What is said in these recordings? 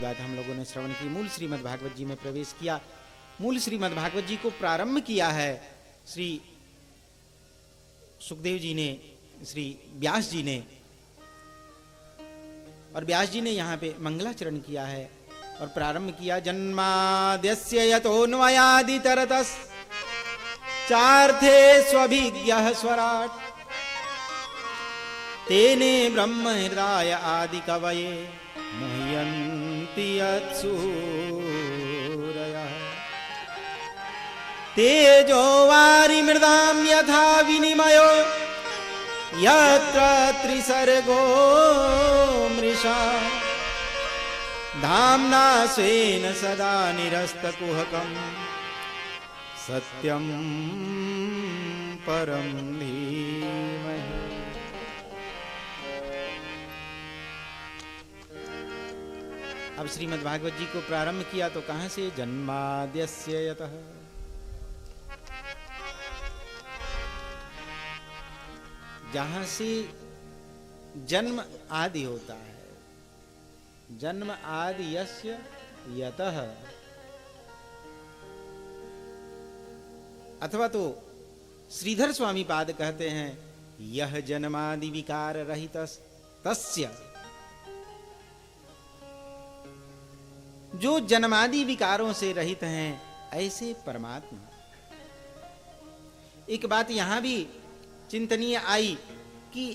बात हम लोगों ने श्रवण की, मूल श्रीमद् भागवत जी में प्रवेश किया। मूल श्रीमद् भागवत जी को प्रारंभ किया है श्री सुखदेव जी ने, श्री व्यास जी ने, और व्यास जी ने यहाँ पे मंगलाचरण किया है और प्रारंभ किया। जन्माद्यस्य यतोऽन्वयादितरतस् चार्थे स्वभिज्ञः स्वराट् तेने ब्रह्म हृदय आदि कवये मुह्यन्ति यत्सूरयः तेजो वारिमृदां यथा विनिमयो यत्र त्रिसर्गो मृषा धाम्ना स्वेन सदा निरस्तकुहकं सत्यं परं धीमहि। अब श्रीमद् भागवत जी को प्रारंभ किया तो कहां से? जन्माद्यस्य यतः, जहां से जन्म आदि होता है। जन्म आदि यस्य यतः, अथवा तो श्रीधर स्वामी पाद कहते हैं यह जन्मादि विकार रहित तस्य, जो जन्मादि विकारों से रहित हैं ऐसे परमात्मा। एक बात यहां भी चिंतनीय आई कि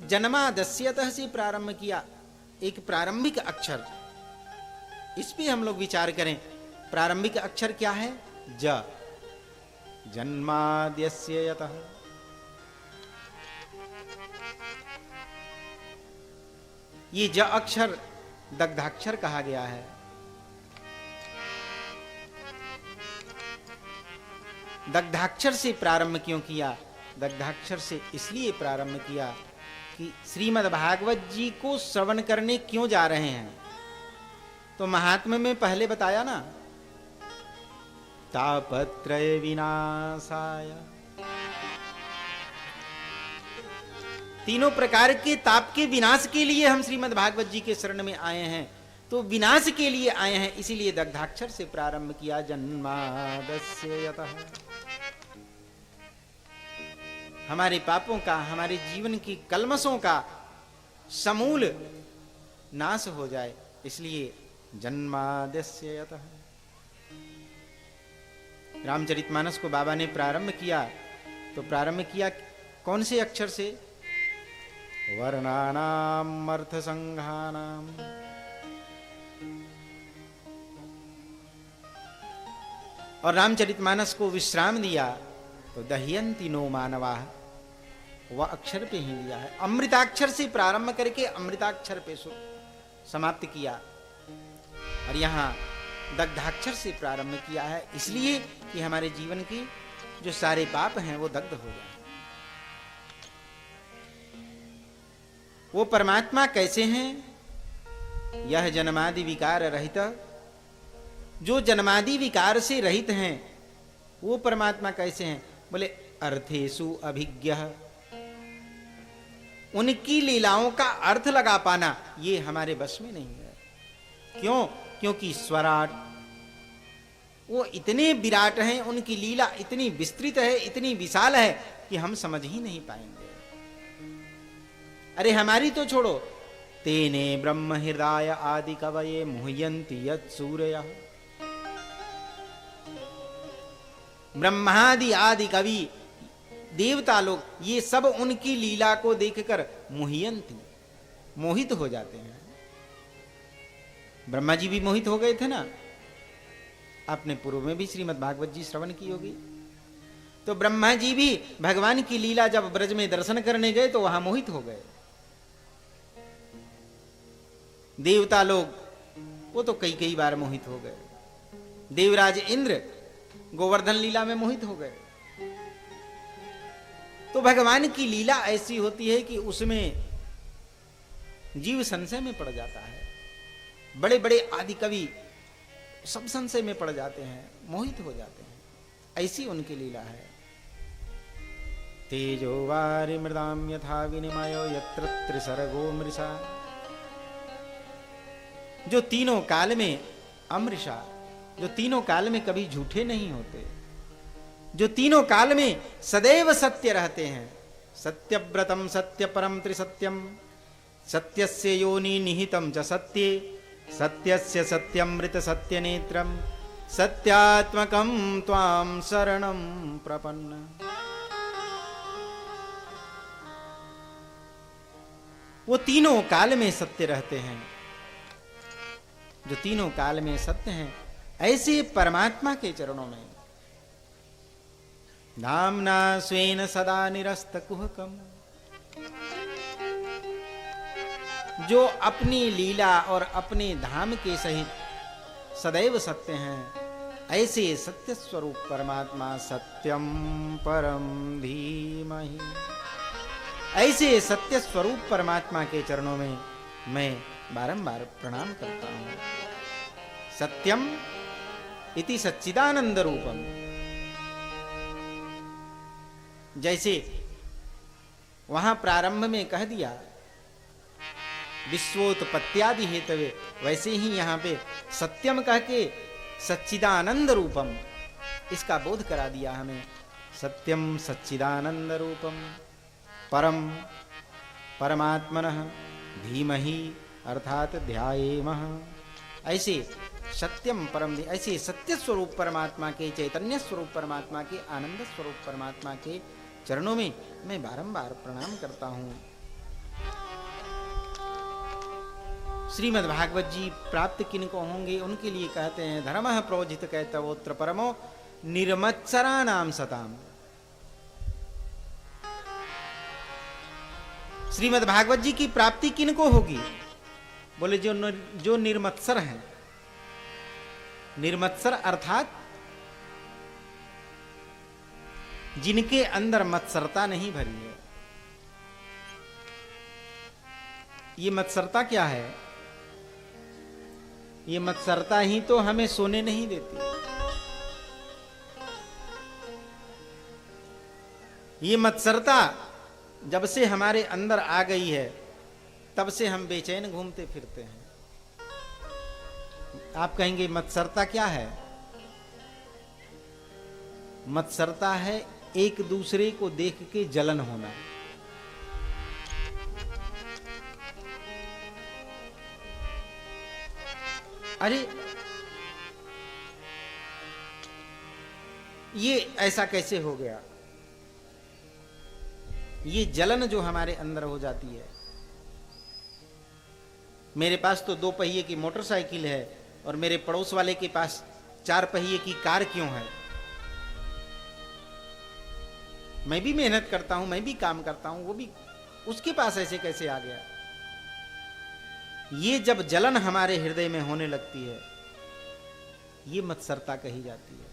जन्मादस्यतः से प्रारंभ किया, एक प्रारंभिक अक्षर, इस पे हम लोग विचार करें। प्रारंभिक अक्षर क्या है? ज। जन्माद्यस्य यतः, ये ज अक्षर दग्धाक्षर कहा गया है। दग्धाक्षर से प्रारंभ क्यों किया? दग्धाक्षर से इसलिए प्रारंभ किया कि श्रीमद् भागवत जी को श्रवण करने क्यों जा रहे हैं। तो महात्म्य में पहले बताया ना, तापत्रय विनाशाय, तीनों प्रकार के ताप के विनाश के लिए हम श्रीमद् भागवत जी के शरण में आए हैं। तो विनाश के लिए आए हैं, इसीलिए दग्धाक्षर से प्रारंभ किया। जन्मादस्य यतः, हमारे पापों का, हमारे जीवन की कल्मशों का समूल नाश हो जाए, इसलिए जन्माद्यस्य यतः। रामचरितमानस को बाबा ने प्रारंभ किया तो प्रारंभ किया कौन से अक्षर से? वर्णानाम अर्थ संघानाम, और रामचरितमानस को विश्राम दिया तो दह्यन्ति नो मानवाः, वह अक्षर पे ही दिया है। अमृताक्षर से प्रारंभ करके अमृताक्षर पे समाप्त किया, और यहां दग्धाक्षर से प्रारंभ किया है, इसलिए कि हमारे जीवन की जो सारे पाप हैं वो दग्ध हो जाए। वो परमात्मा कैसे हैं? यह जन्मादि विकार रहित, जो जन्मादि विकार से रहित हैं वो परमात्मा कैसे हैं? बोले अर्थेषु अभिज्ञः, उनकी लीलाओं का अर्थ लगा पाना ये हमारे बस में नहीं है। क्यों? क्योंकि स्वराट, वो इतने विराट हैं, उनकी लीला इतनी विस्तृत है, इतनी विशाल है कि हम समझ ही नहीं पाएंगे। अरे हमारी तो छोड़ो, तेने ब्रह्म हृदय आदि कवये मुह्यन्ति यत्सूरयः, ब्रह्मादि आदि कवि देवता लोग ये सब उनकी लीला को देखकर मुह्यन्ति, मोहित हो जाते हैं। ब्रह्मा जी भी मोहित हो गए थे ना, आपने पूर्व में भी श्रीमद् भागवत जी श्रवण की होगी। तो ब्रह्मा जी भी भगवान की लीला जब ब्रज में दर्शन करने गए तो वहां मोहित हो गए। देवता लोग वो तो कई कई बार मोहित हो गए। देवराज इंद्र गोवर्धन लीला में मोहित हो गए। तो भगवान की लीला ऐसी होती है कि उसमें जीव संशय में पड़ जाता है। बड़े बड़े आदि कवि सब संशय में पड़ जाते हैं, मोहित हो जाते हैं, ऐसी उनकी लीला है। तेजो वारि मृदाम यथा विनिमयो यत्र त्रिसर्गो मृषा। जो तीनों काल में अमृषा, जो तीनों काल में कभी झूठे नहीं होते, जो तीनों काल में सदैव सत्य रहते हैं। सत्यव्रतम सत्य परम त्रिसत्यम, सत्यस्य योनि निहितम च सत्ये, सत्यस्य सत्यमृत सत्य नेत्रम, सत्यात्मकम त्वाम शरणम प्रपन्न। वो तीनों काल में सत्य रहते हैं, जो तीनों काल में सत्य हैं, ऐसे परमात्मा के चरणों में नामना स्वेन सदा निरस्त कुहकम, जो अपनी लीला और अपने धाम के सहित सदैव सत्य हैं, ऐसे सत्य स्वरूप परमात्मा सत्यम परम धीमहि, ऐसे सत्य स्वरूप परमात्मा के चरणों में मैं बारंबार प्रणाम करता हूं। सत्यम इति सच्चिदानंद रूपम, जैसे वहां प्रारंभ में कह दिया विश्वोत्पत्त्यादि हेतवे, वैसे ही यहां पे सत्यम कह के सच्चिदानंद रूपम इसका बोध करा दिया हमें। सत्यम सच्चिदानंद रूपम परम परमात्मनः धीमहि अर्थात ध्यायेमः, ऐसे सत्यम परम, ऐसे सत्य स्वरूप परमात्मा के, चैतन्य स्वरूप परमात्मा के, आनंद स्वरूप परमात्मा के चरणों में मैं बारंबार प्रणाम करता हूं। श्रीमद् भागवत जी प्राप्त किनको होंगे, उनके लिए कहते हैं धर्मः प्रोजित कहतवोत्र परमो निर्मत्सराणाम सताम। श्रीमद् भागवत जी की प्राप्ति किनको होगी? बोले जो निर्मत्सर हैं। निर्मत्सर अर्थात जिनके अंदर मत्सरता नहीं भरी है। ये मत्सरता क्या है? ये मत्सरता ही तो हमें सोने नहीं देती। ये मत्सरता जब से हमारे अंदर आ गई है, तब से हम बेचैन घूमते फिरते हैं। आप कहेंगे मत्सरता क्या है? मत्सरता है एक दूसरे को देख के जलन होना। अरे ये ऐसा कैसे हो गया? ये जलन जो हमारे अंदर हो जाती है। मेरे पास तो 2 पहिए की मोटरसाइकिल है और मेरे पड़ोस वाले के पास 4 पहिए की कार क्यों है? मैं भी मेहनत करता हूं, मैं भी काम करता हूं, वो भी, उसके पास ऐसे कैसे आ गया? ये जब जलन हमारे हृदय में होने लगती है, ये मत्सरता कही जाती है।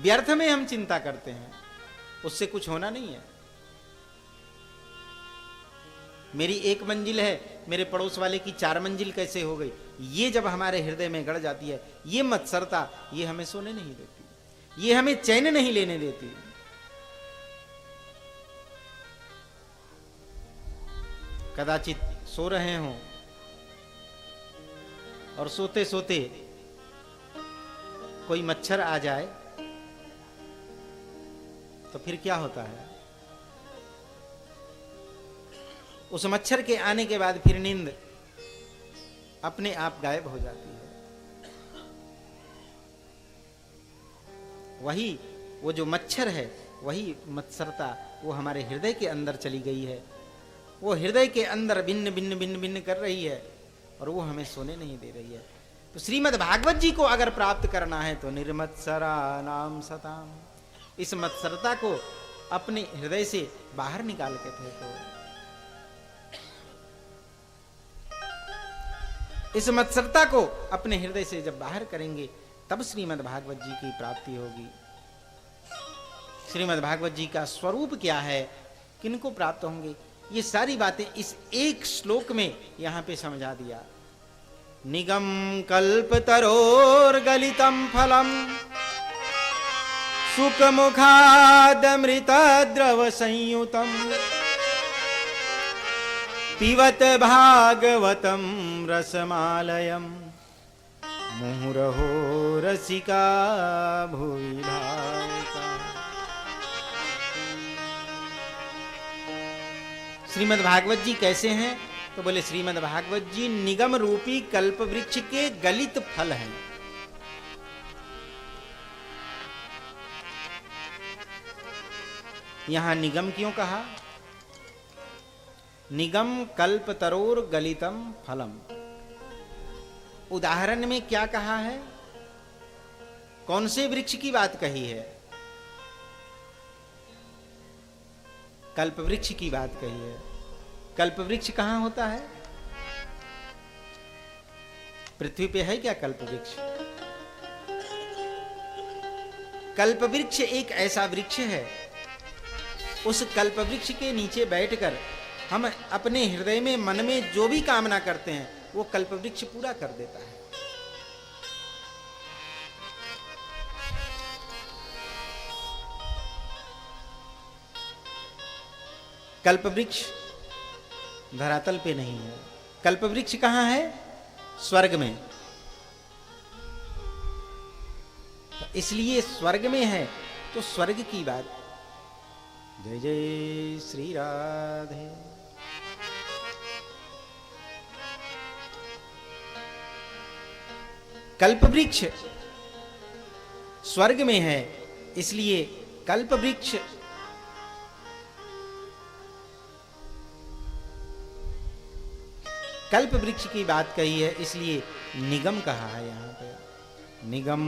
व्यर्थ में हम चिंता करते हैं, उससे कुछ होना नहीं है। मेरी 1 मंजिल है, मेरे पड़ोस वाले की 4 मंजिल कैसे हो गई? ये जब हमारे हृदय में गड़ जाती है, ये मत्सरता, ये हमें सोने नहीं देती, ये हमें चैन नहीं लेने देती। कदाचित सो रहे हों और सोते सोते कोई मच्छर आ जाए तो फिर क्या होता है? उस मच्छर के आने के बाद फिर नींद अपने आप गायब हो जाती है। वही वो जो मच्छर है, वही मत्सरता, वो हमारे हृदय के अंदर चली गई है। वो हृदय के अंदर भिन्न भिन्न भिन्न भिन्न कर रही है और वो हमें सोने नहीं दे रही है। तो श्रीमद् भागवत जी को अगर प्राप्त करना है तो निर्मत्सरा नाम सताम, इस मत्सरता को अपने हृदय से बाहर निकाल के फेंको। इस मत्सरता को अपने हृदय से जब बाहर करेंगे, तब श्रीमद् भागवत जी की प्राप्ति होगी। श्रीमद् भागवत जी का स्वरूप क्या है, किनको प्राप्त होंगे, ये सारी बातें इस एक श्लोक में यहां पे समझा दिया। निगम कल्पतरोर गलितम फलम सुख मुखादमृत द्रव संयुतम पिबत भागवतं रसमालयं मुहुरहो रसिका भुवि भावुका। श्रीमद् भागवत जी कैसे हैं? तो बोले श्रीमद् भागवत जी निगम रूपी कल्प वृक्ष के गलित फल हैं। यहां निगम क्यों कहा? निगम कल्प तरोर गलितम फलम। उदाहरण में क्या कहा है? कौन से वृक्ष की बात कही है? कल्प वृक्ष की बात कही है। कल्प वृक्ष कहां होता है? पृथ्वी पे है क्या कल्प वृक्ष? कल्प वृक्ष एक ऐसा वृक्ष है, उस कल्प वृक्ष के नीचे बैठकर हम अपने हृदय में मन में जो भी कामना करते हैं वो कल्प वृक्ष पूरा कर देता है। कल्प वृक्ष धरातल पे नहीं है। कल्प वृक्ष कहां है? स्वर्ग में। इसलिए स्वर्ग में है तो स्वर्ग की बात। जय जय श्री राधे। कल्प वृक्ष स्वर्ग में है, इसलिए कल्प वृक्ष कल्प वृक्ष की बात कही है, इसलिए निगम कहा है यहां पे। निगम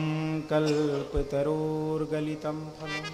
कल्प तरोर गलितम फलम।